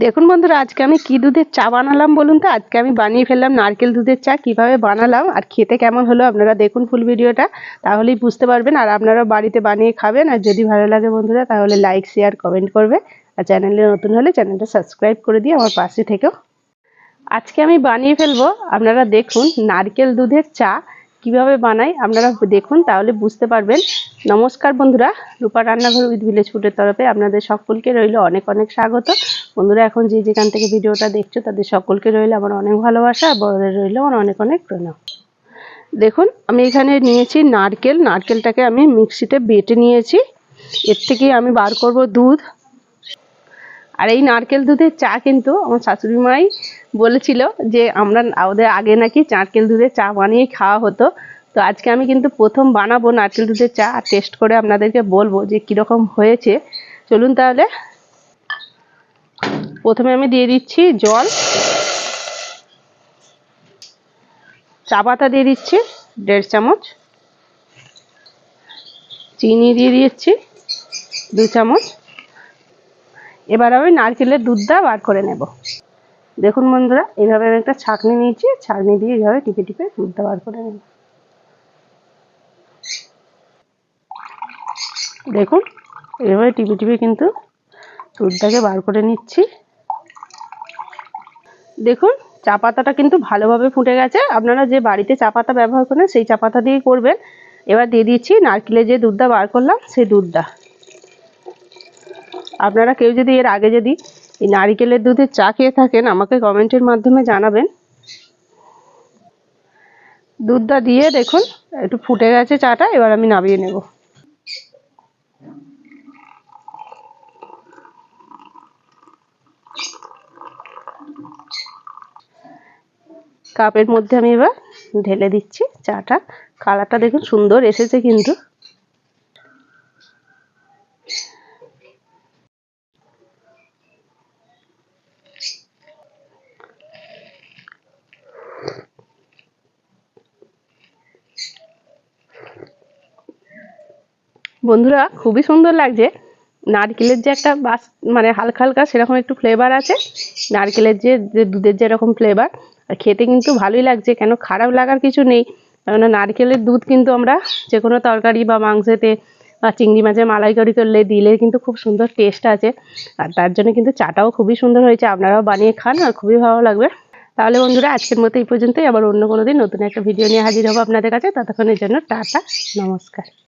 দেখুন বন্ধুরা, আজকে আমি কি দুধের চা বানালাম বলুন তো। আজকে আমি বানিয়ে ফেললাম নারকেল দুধের চা। কিভাবে বানালাম আর খেতে কেমন হলো আপনারা দেখুন ফুল ভিডিওটা, তাহলেই বুঝতে পারবেন। আর আপনারা বাড়িতে বানিয়ে খাবেন। আর যদি ভালো লাগে বন্ধুরা তাহলে লাইক শেয়ার কমেন্ট করবে। আর চ্যানেলে নতুন হলে চ্যানেলটা সাবস্ক্রাইব করে দিয়ে আমার পাশে থেকেও। আজকে আমি বানিয়ে ফেলবো, আপনারা দেখুন নারকেল দুধের চা কিভাবে বানাই আপনারা দেখুন, তাহলে বুঝতে পারবেন। নমস্কার বন্ধুরা, রূপা রান্নাঘর উইথ ভিলেজ ফুডের তরফে আপনাদের সকলকে রইল অনেক অনেক স্বাগত। বন্ধুরা এখন যে যেখান থেকে ভিডিওটা দেখছো তাদের সকলকে রইল আমার অনেক ভালোবাসা, আর বড়দের রইল আমার অনেক অনেক প্রণাম। দেখুন আমি এখানে নিয়েছি নারকেল, নারকেলটাকে আমি মিক্সিতে বেটে নিয়েছি। এর থেকে আমি বার করব দুধ। আর এই নারকেল দুধের চা কিন্তু আমার শাশুড়ি মাই বলেছিল যে আমরা ওদের আগে নাকি নারকেল দুধের চা বানিয়ে খাওয়া হতো। তো আজকে আমি কিন্তু প্রথম বানাবো নারকেল দুধের চা, আর টেস্ট করে আপনাদেরকে বলবো যে কীরকম হয়েছে। চলুন তাহলে। প্রথমে আমি দিয়ে দিচ্ছি জল, চা পাতা দিয়ে দিচ্ছি 1.5 চামচ, চিনি দিয়ে দিচ্ছি 2 চামচ। এবার আমি নারকেলের দুধটা বার করে নেব। দেখুন বন্ধুরা, এইভাবে আমি একটা ছাঁকনি নিয়েছি, ছাঁকনি দিয়ে এইভাবে টিপে টিপে দুধটা বার করে নেব। দেখুন এইভাবে টিপে টিপে কিন্তু দুধটাকে বার করে নিচ্ছি। দেখুন চা পাতাটা কিন্তু ভালোভাবে ফুটে গেছে। আপনারা যে বাড়িতে চা পাতা ব্যবহার করেন সেই চা পাতা দিয়েই করবেন। এবার দিয়ে দিচ্ছি নারকেলের যে দুধটা বার করলাম সেই দুধটা। আপনারা কেউ যদি এর আগে যদি এই নারকেলের দুধের চা খেয়ে থাকেন আমাকে কমেন্টের মাধ্যমে জানাবেন। দুধটা দিয়ে দেখুন একটু ফুটে গেছে চাটা, এবার আমি নামিয়ে নেব। কাপের মধ্যে আমি এবার ঢেলে দিচ্ছি চাটা। কালারটা দেখুন সুন্দর এসেছে কিন্তু। বন্ধুরা খুবই সুন্দর লাগছে। নারকেলের যে একটা মানে হালকা হালকা সেরকম একটু ফ্লেভার আছে, নারকেলের যে দুধের যেরকম ফ্লেভার। আর খেতে কিন্তু ভালোই লাগছে, কেন খারাপ লাগার কিছু নেই। কেননা নারকেলের দুধ কিন্তু আমরা যে কোনো তরকারি বা মাংসেতে বা চিংড়ি মাছে মালাইকারি করলে দিলে কিন্তু খুব সুন্দর টেস্ট আছে। আর তার জন্য কিন্তু চাটাও খুবই সুন্দর হয়েছে। আপনারাও বানিয়ে খান আর খুবই ভালো লাগবে। তাহলে বন্ধুরা আজকের মতো এই পর্যন্তই। আবার অন্য কোনো দিন নতুন একটা ভিডিও নিয়ে হাজির হবো আপনাদের কাছে। ততক্ষণের জন্য টাটা, নমস্কার।